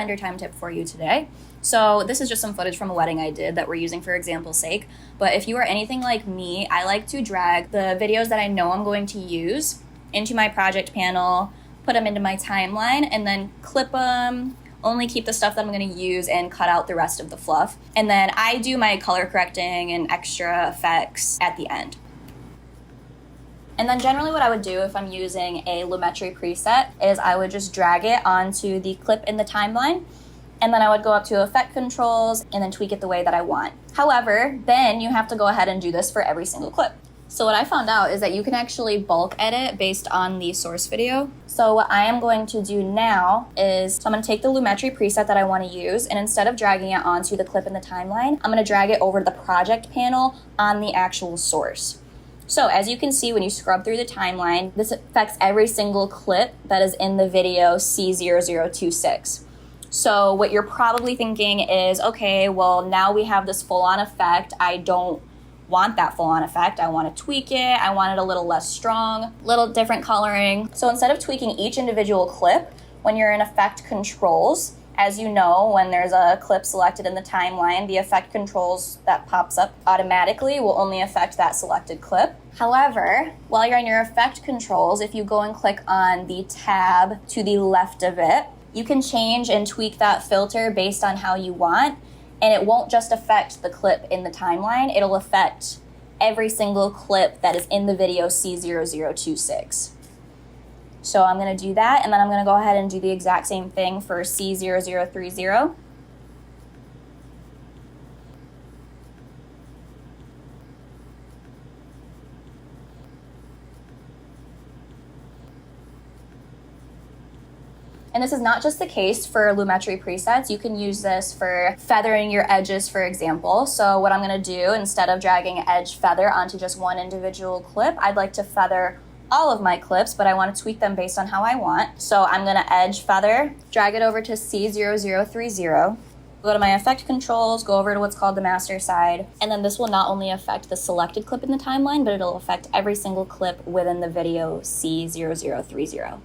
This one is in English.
render time tip for you today. So this is just some footage from a wedding I did that we're using for example's sake. But if you are anything like me, I like to drag the videos that I know I'm going to use into my project panel, put them into my timeline, and then clip them, only keep the stuff that I'm going to use and cut out the rest of the fluff. And then I do my color correcting and extra effects at the end. And then generally what I would do if I'm using a Lumetri preset is I would just drag it onto the clip in the timeline, and then I would go up to effect controls and then tweak it the way that I want. However, then you have to go ahead and do this for every single clip. So what I found out is that you can actually bulk edit based on the source video. So what I am going to do now is, I'm going to take the Lumetri preset that I want to use, and instead of dragging it onto the clip in the timeline, I'm going to drag it over to the project panel on the actual source. So as you can see, when you scrub through the timeline, this affects every single clip that is in the video C0026. So what you're probably thinking is, okay, well, now we have this full-on effect. I don't want that full-on effect. I want to tweak it. I want it a little less strong, little different coloring. So instead of tweaking each individual clip, when you're in effect controls, as you know, when there's a clip selected in the timeline, the effect controls that pops up automatically will only affect that selected clip. However, while you're in your effect controls, if you go and click on the tab to the left of it, you can change and tweak that filter based on how you want. And it won't just affect the clip in the timeline, it'll affect every single clip that is in the video C0026. So I'm going to do that, and then I'm going to go ahead and do the exact same thing for C0030. And this is not just the case for Lumetri presets. You can use this for feathering your edges, for example. So what I'm going to do, instead of dragging an edge feather onto just one individual clip, I'd like to feather all of my clips, but I want to tweak them based on how I want. So I'm going to edge feather, drag it over to C0030. Go to my effect controls, go over to what's called the master side, and then this will not only affect the selected clip in the timeline, but it'll affect every single clip within the video C0030.